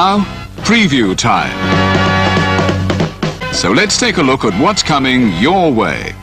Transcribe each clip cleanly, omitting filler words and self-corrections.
Now, preview time. So let's take a look at what's coming your way.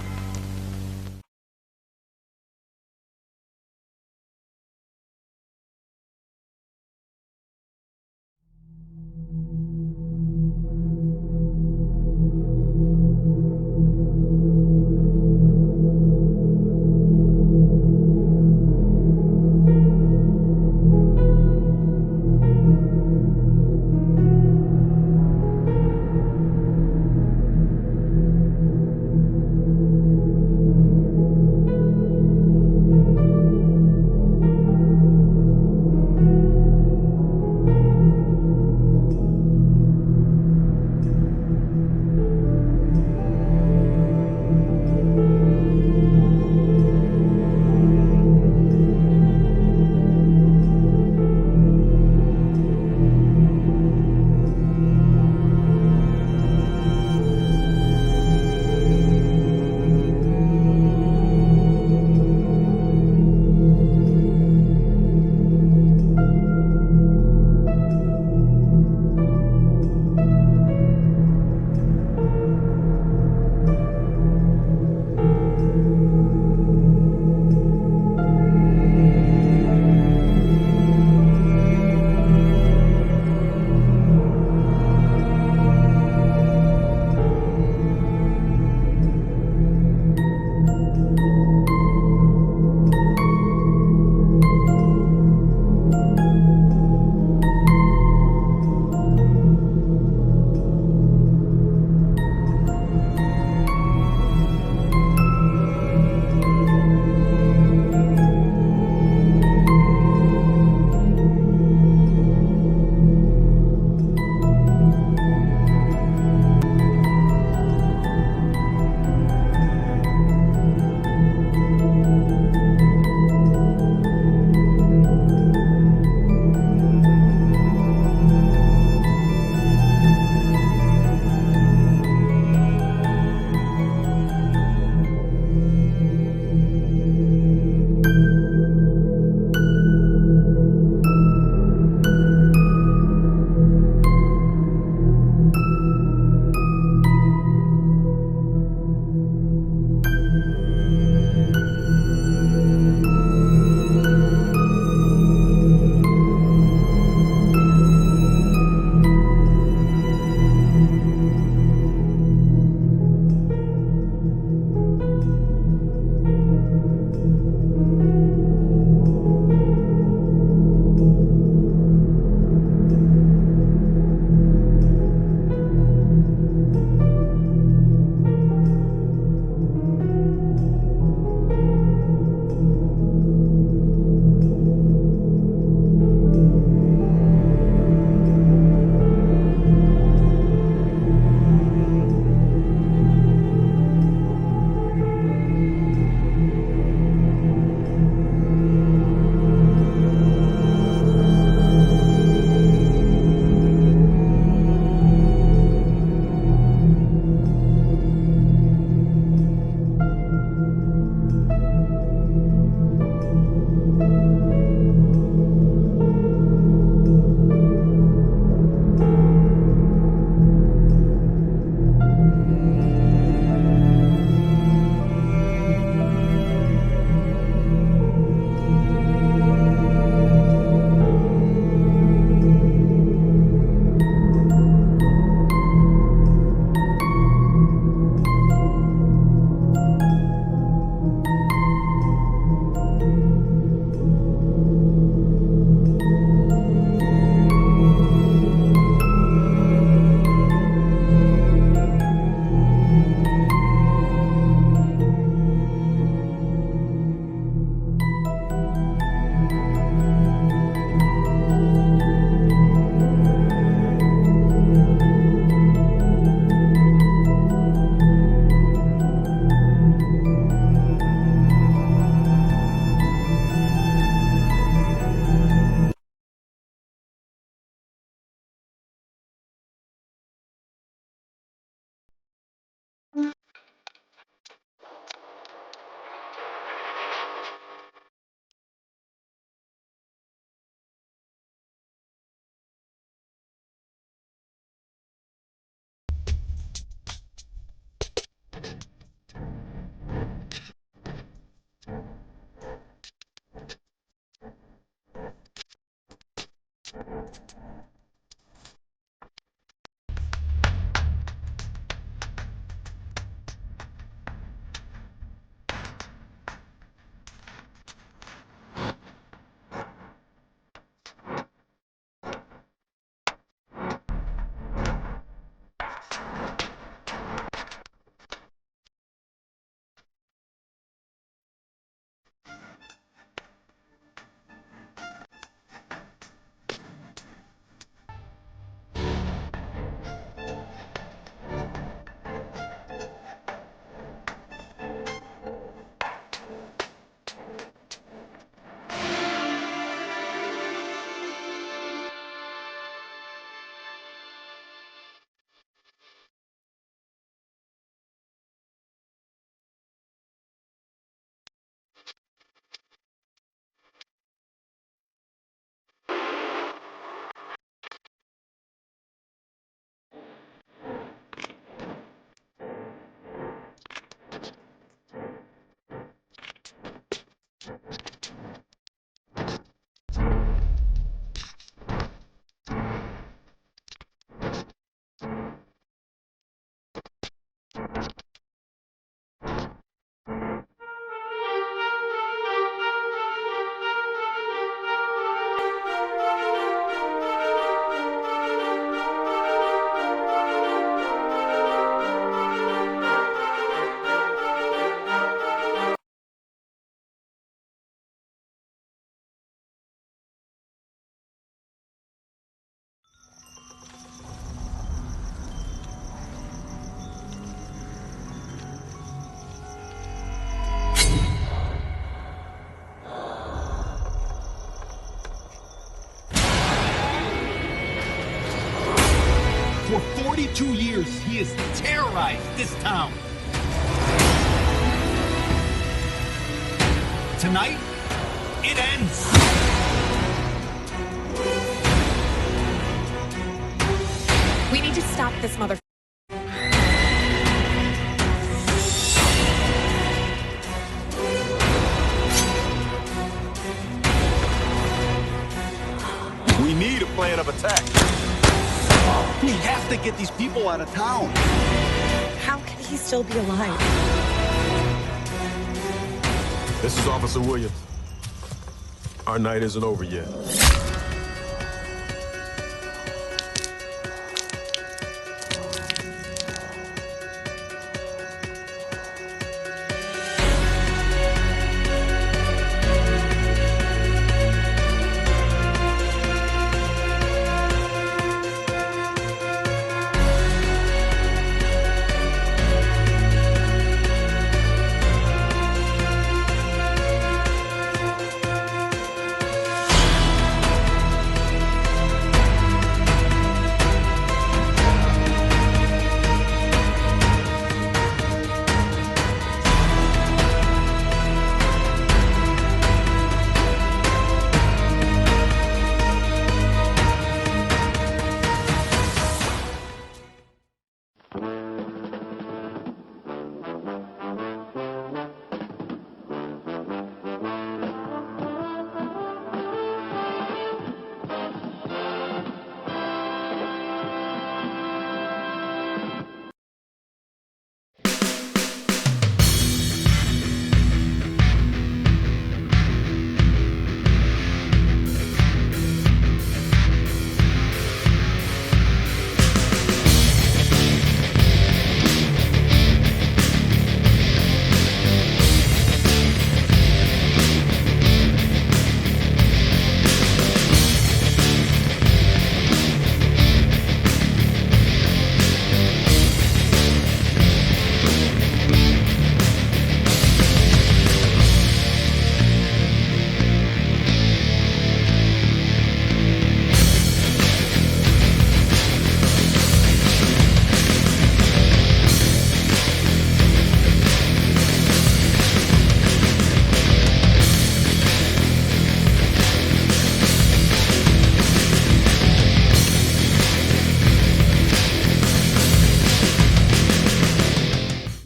For 42 years, he has terrorized this town. Tonight, it ends. We need to stop this mother. We need a plan of attack. We have to get these people out of town. How can he still be alive? This is Officer Williams. Our night isn't over yet.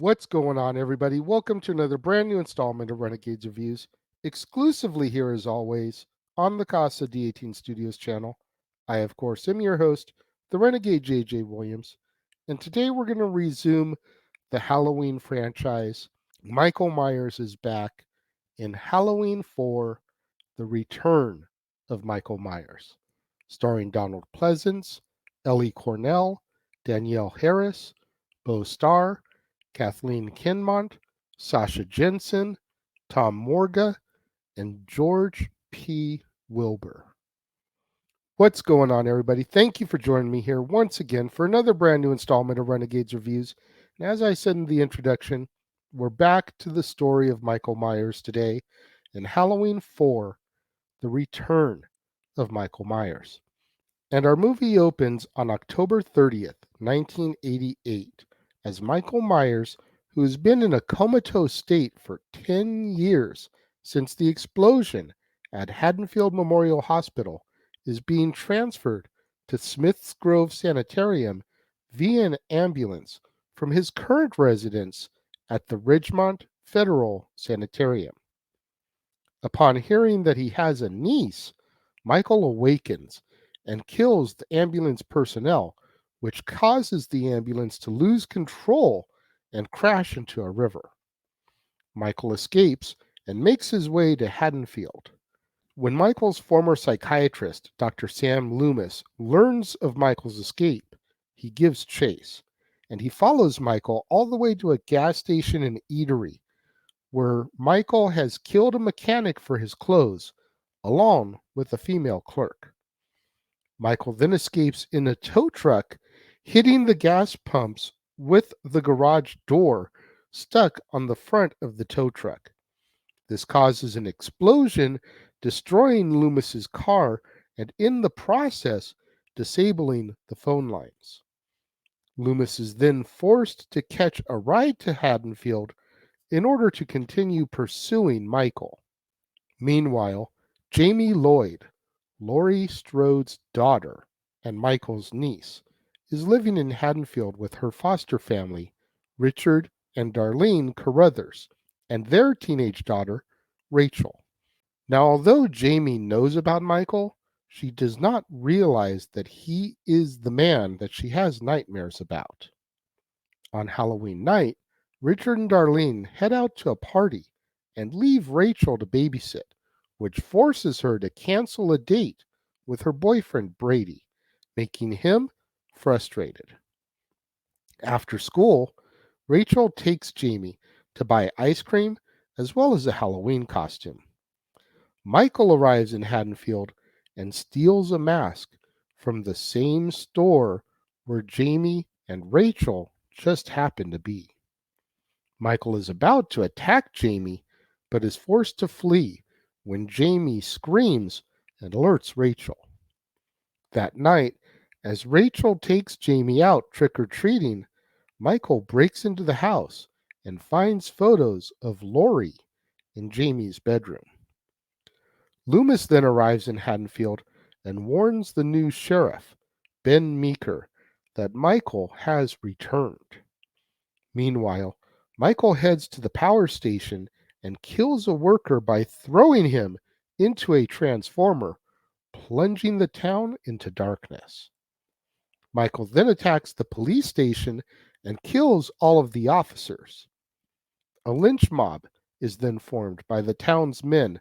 What's going on, everybody? Welcome to another brand new installment of Renegades Reviews, exclusively here as always on the Casa D18 Studios channel. I, of course, am your host, the Renegade JJ Williams, and today we're going to resume the Halloween franchise. Michael Myers is back in Halloween 4, The Return of Michael Myers, starring Donald Pleasance, Ellie Cornell, Danielle Harris, Bo Starr, Kathleen Kinmont, Sasha Jensen, Tom Morga, and George P. Wilbur. What's going on, everybody? Thank you for joining me here once again for another brand new installment of Renegades Reviews. And as I said in the introduction, we're back to the story of Michael Myers today in Halloween 4, The Return of Michael Myers. And our movie opens on October 30th, 1988, as Michael Myers, who has been in a comatose state for 10 years since the explosion at Haddonfield Memorial Hospital, is being transferred to Smith's Grove Sanitarium via an ambulance from his current residence at the Ridgemont Federal Sanitarium. Upon hearing that he has a niece, Michael awakens and kills the ambulance personnel, which causes the ambulance to lose control and crash into a river. Michael escapes and makes his way to Haddonfield. When Michael's former psychiatrist, Dr. Sam Loomis, learns of Michael's escape, he gives chase, and he follows Michael all the way to a gas station and eatery, where Michael has killed a mechanic for his clothes, along with a female clerk. Michael then escapes in a tow truck, hitting the gas pumps with the garage door stuck on the front of the tow truck. This causes an explosion, destroying Loomis's car and in the process disabling the phone lines. Loomis is then forced to catch a ride to Haddonfield in order to continue pursuing Michael. Meanwhile, Jamie Lloyd, Laurie Strode's daughter and Michael's niece, is living in Haddonfield with her foster family, Richard and Darlene Carruthers, and their teenage daughter, Rachel. Now, although Jamie knows about Michael, she does not realize that he is the man that she has nightmares about. On Halloween night, Richard and Darlene head out to a party and leave Rachel to babysit, which forces her to cancel a date with her boyfriend Brady, making him frustrated. After school, Rachel takes Jamie to buy ice cream as well as a Halloween costume. Michael arrives in Haddonfield and steals a mask from the same store where Jamie and Rachel just happen to be. Michael is about to attack Jamie, but is forced to flee when Jamie screams and alerts Rachel. That night, as Rachel takes Jamie out trick-or-treating, Michael breaks into the house and finds photos of Laurie in Jamie's bedroom. Loomis then arrives in Haddonfield and warns the new sheriff, Ben Meeker, that Michael has returned. Meanwhile, Michael heads to the power station and kills a worker by throwing him into a transformer, plunging the town into darkness. Michael then attacks the police station and kills all of the officers. A lynch mob is then formed by the town's men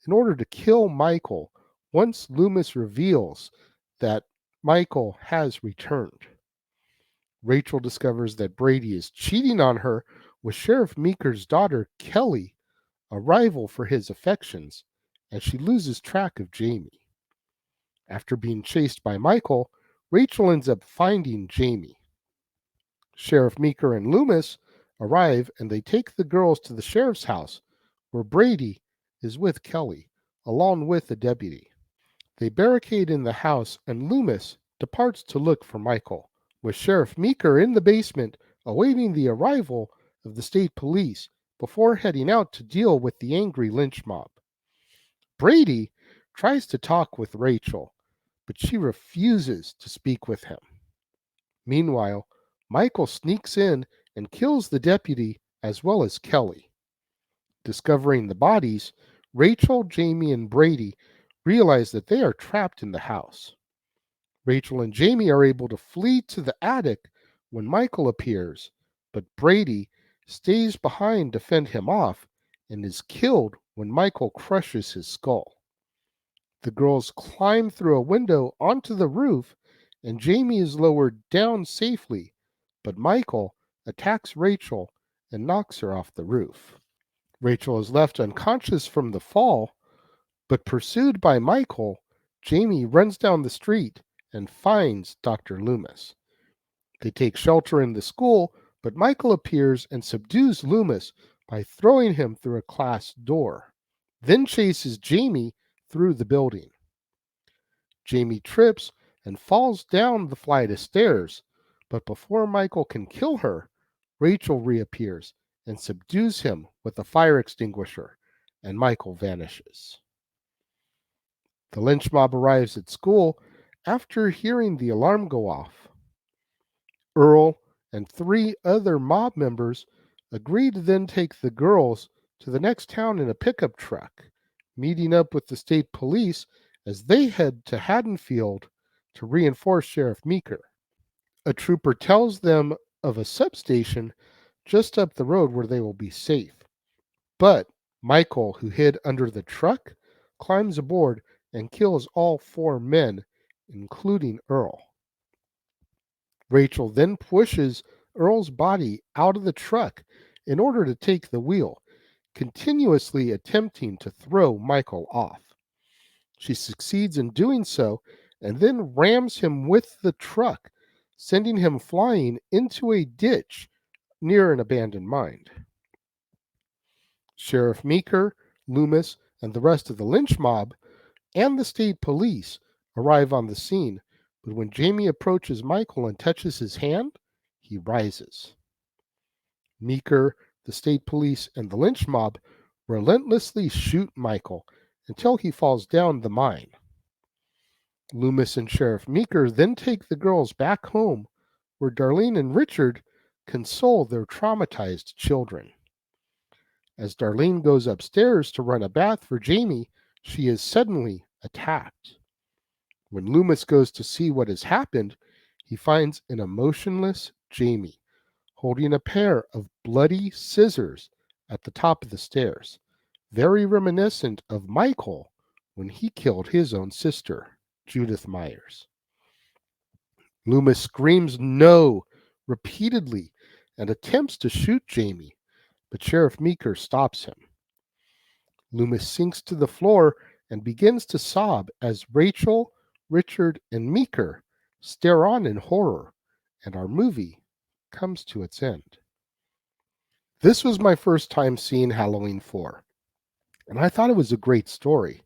in order to kill Michael once Loomis reveals that Michael has returned. Rachel discovers that Brady is cheating on her with Sheriff Meeker's daughter, Kelly, a rival for his affections, as she loses track of Jamie. After being chased by Michael, Rachel ends up finding Jamie. Sheriff Meeker and Loomis arrive and they take the girls to the sheriff's house, where Brady is with Kelly, along with the deputy. They barricade in the house and Loomis departs to look for Michael, with Sheriff Meeker in the basement awaiting the arrival of the state police before heading out to deal with the angry lynch mob. Brady tries to talk with Rachel, but she refuses to speak with him. Meanwhile, Michael sneaks in and kills the deputy as well as Kelly. Discovering the bodies, Rachel, Jamie, and Brady realize that they are trapped in the house. Rachel and Jamie are able to flee to the attic when Michael appears, but Brady stays behind to fend him off and is killed when Michael crushes his skull. The girls climb through a window onto the roof, and Jamie is lowered down safely, but Michael attacks Rachel and knocks her off the roof. Rachel is left unconscious from the fall, but pursued by Michael, Jamie runs down the street and finds Dr. Loomis. They take shelter in the school, but Michael appears and subdues Loomis by throwing him through a class door, then chases Jamie through the building. Jamie trips and falls down the flight of stairs, but before Michael can kill her, Rachel reappears and subdues him with a fire extinguisher, and Michael vanishes. The lynch mob arrives at school after hearing the alarm go off. Earl and 3 other mob members agree to then take the girls to the next town in a pickup truck, meeting up with the state police as they head to Haddonfield to reinforce Sheriff Meeker. A trooper tells them of a substation just up the road where they will be safe. But Michael, who hid under the truck, climbs aboard and kills all 4 men, including Earl. Rachel then pushes Earl's body out of the truck in order to take the wheel, continuously attempting to throw Michael off. She succeeds in doing so and then rams him with the truck, sending him flying into a ditch near an abandoned mine. Sheriff Meeker, Loomis, and the rest of the lynch mob and the state police arrive on the scene, but when Jamie approaches Michael and touches his hand, he rises. Meeker, the state police, and the lynch mob relentlessly shoot Michael until he falls down the mine. Loomis and Sheriff Meeker then take the girls back home, where Darlene and Richard console their traumatized children. As Darlene goes upstairs to run a bath for Jamie, she is suddenly attacked. When Loomis goes to see what has happened, he finds an emotionless Jamie holding a pair of bloody scissors at the top of the stairs, very reminiscent of Michael when he killed his own sister, Judith Myers. Loomis screams no repeatedly and attempts to shoot Jamie, but Sheriff Meeker stops him. Loomis sinks to the floor and begins to sob as Rachel, Richard, and Meeker stare on in horror, and our movie comes to its end. This was my first time seeing Halloween 4, and I thought it was a great story.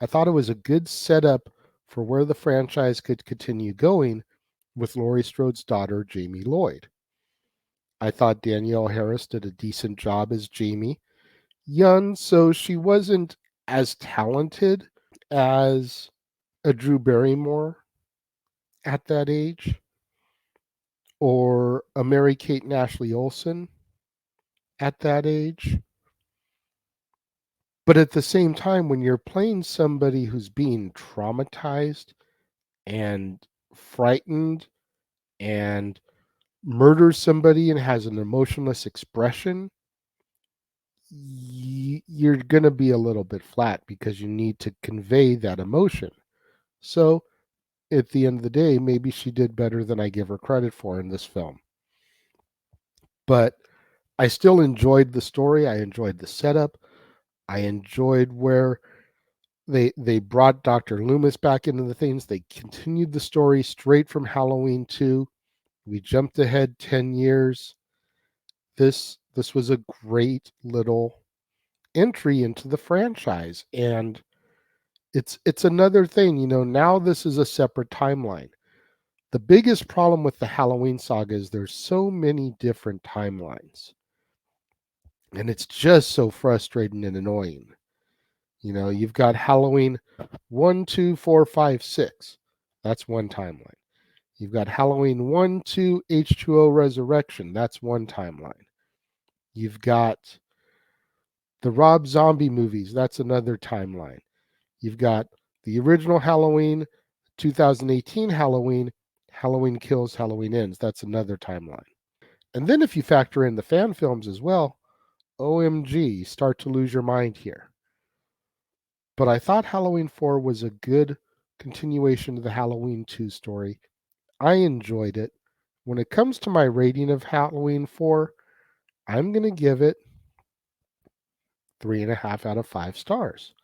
I thought it was a good setup for where the franchise could continue going with Laurie Strode's daughter, Jamie Lloyd. I thought Danielle Harris did a decent job as Jamie. Young, so she wasn't as talented as a Drew Barrymore at that age, or a Mary-Kate and Ashley Olsen at that age. But at the same time, when you're playing somebody who's being traumatized and frightened and murders somebody and has an emotionless expression, you're going to be a little bit flat because you need to convey that emotion. So at the end of the day, maybe she did better than I give her credit for in this film. But I still enjoyed the story. I enjoyed the setup. I enjoyed where they brought Dr. Loomis back into the things. They continued the story straight from Halloween 2. We jumped ahead 10 years. This was a great little entry into the franchise, and it's another thing, now this is a separate timeline. The biggest problem with the Halloween saga is there's so many different timelines, and it's just so frustrating and annoying. You've got Halloween 1, 2, 4, 5, 6. That's one timeline. You've got Halloween 1, 2, H2O Resurrection. That's one timeline. You've got the Rob Zombie movies. That's another timeline. You've got the original Halloween, 2018 Halloween, Halloween Kills, Halloween Ends. That's another timeline. And then if you factor in the fan films as well, OMG, you start to lose your mind here. But I thought Halloween 4 was a good continuation of the Halloween 2 story. I enjoyed it. When it comes to my rating of Halloween 4, I'm going to give it 3.5 out of 5 stars.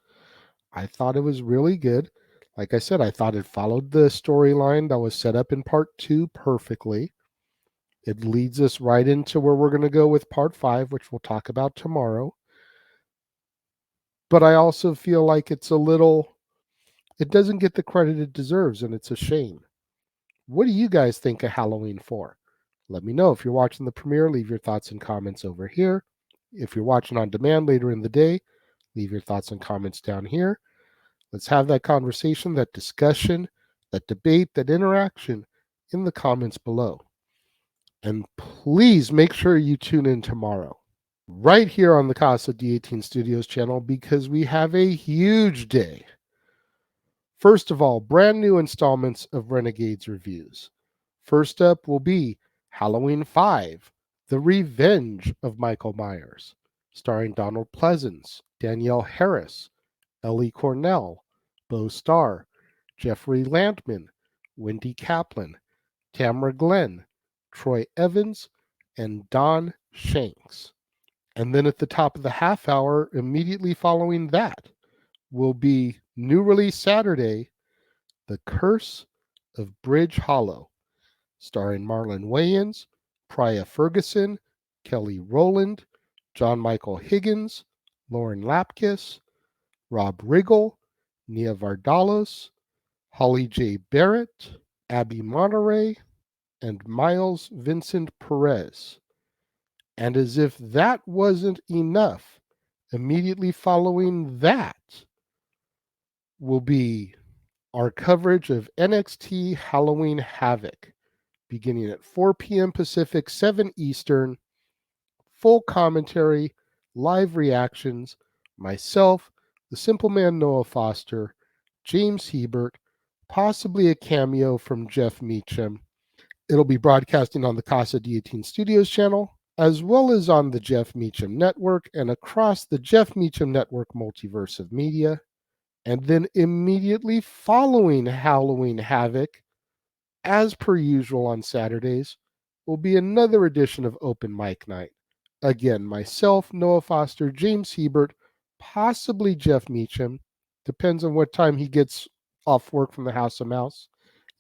I thought it was really good. Like I said, I thought it followed the storyline that was set up in part 2 perfectly. It leads us right into where we're going to go with part 5, which we'll talk about tomorrow. But I also feel like it doesn't get the credit it deserves, and it's a shame. What do you guys think of Halloween 4? Let me know. If you're watching the premiere, leave your thoughts and comments over here. If you're watching on demand later in the day, leave your thoughts and comments down here. Let's have that conversation, that discussion, that debate, that interaction in the comments below. And please make sure you tune in tomorrow, right here on the Casa D18 Studios channel, because we have a huge day. First of all, brand new installments of Renegades Reviews. First up will be Halloween 5, The Revenge of Michael Myers, starring Donald Pleasence, Danielle Harris, Ellie Cornell, Bo Starr, Jeffrey Landman, Wendy Kaplan, Tamara Glenn, Troy Evans, and Don Shanks. And then at the top of the half hour, immediately following that, will be new release Saturday, The Curse of Bridge Hollow, starring Marlon Wayans, Priya Ferguson, Kelly Rowland, John Michael Higgins, Lauren Lapkus, Rob Riggle, Nia Vardalos, Holly J. Barrett, Abby Monterey, and Miles Vincent Perez. And as if that wasn't enough, immediately following that will be our coverage of NXT Halloween Havoc, beginning at 4 p.m. Pacific, 7 Eastern. Full commentary, live reactions, myself, the Simple Man Noah Foster, James Hebert, possibly a cameo from Jeff Meacham. It'll be broadcasting on the Casa D18 Studios channel, as well as on the Jeff Meacham Network and across the Jeff Meacham Network multiverse of media. And then immediately following Halloween Havoc, as per usual on Saturdays, will be another edition of Open Mic Night. Again, myself, Noah Foster, James Hebert, possibly Jeff Meacham. Depends on what time he gets off work from the House of Mouse.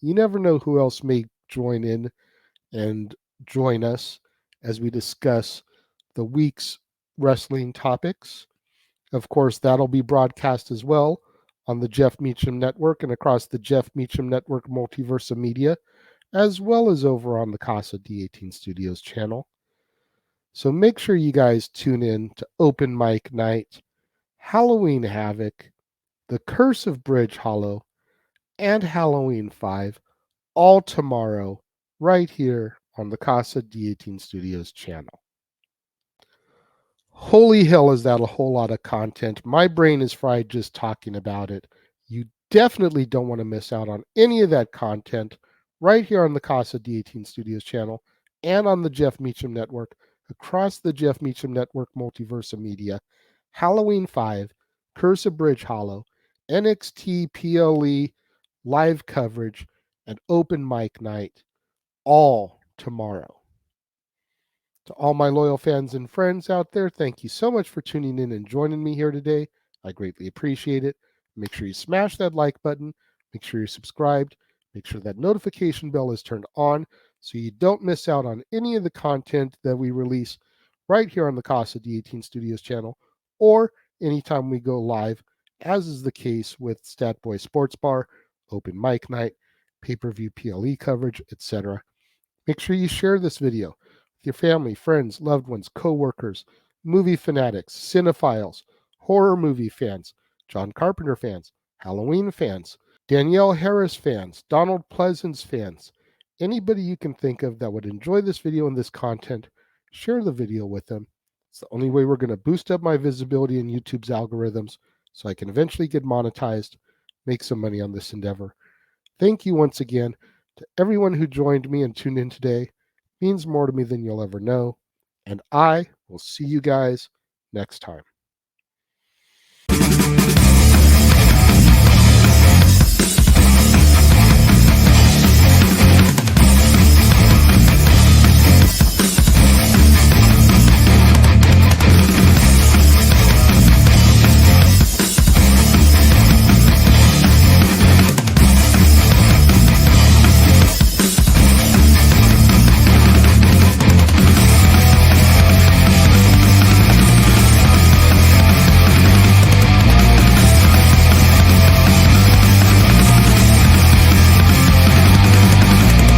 You never know who else may join in and join us as we discuss the week's wrestling topics. Of course, that'll be broadcast as well on the Jeff Meacham Network and across the Jeff Meacham Network multiverse of media, as well as over on the Casa D18 Studios channel. So make sure you guys tune in to Open Mic Night, Halloween Havoc, The Curse of Bridge Hollow, and Halloween 5, all tomorrow, right here on the Casa D18 Studios channel. Holy hell, is that a whole lot of content. My brain is fried just talking about it. You definitely don't want to miss out on any of that content right here on the Casa D18 Studios channel and on the Jeff Meacham Network, across the Jeff Meacham Network multiverse of media. Halloween 5, Curse of Bridge Hollow, NXT PLE live coverage, and Open Mic Night, all tomorrow. To all my loyal fans and friends out there, thank you so much for tuning in and joining me here today. I greatly appreciate it. Make sure you smash that like button. Make sure you're subscribed. Make sure that notification bell is turned on so you don't miss out on any of the content that we release right here on the Casa D18 Studios channel or anytime we go live, as is the case with Statboy Sports Bar, Open Mic Night, pay-per-view PLE coverage, etc. Make sure you share this video with your family, friends, loved ones, co-workers, movie fanatics, cinephiles, horror movie fans, John Carpenter fans, Halloween fans, Danielle Harris fans, Donald Pleasance fans, Anybody you can think of that would enjoy this video and this content, share the video with them. It's the only way we're going to boost up my visibility in YouTube's algorithms so I can eventually get monetized, make some money on this endeavor. Thank you once again to everyone who joined me and tuned in today. It means more to me than you'll ever know. And I will see you guys next time.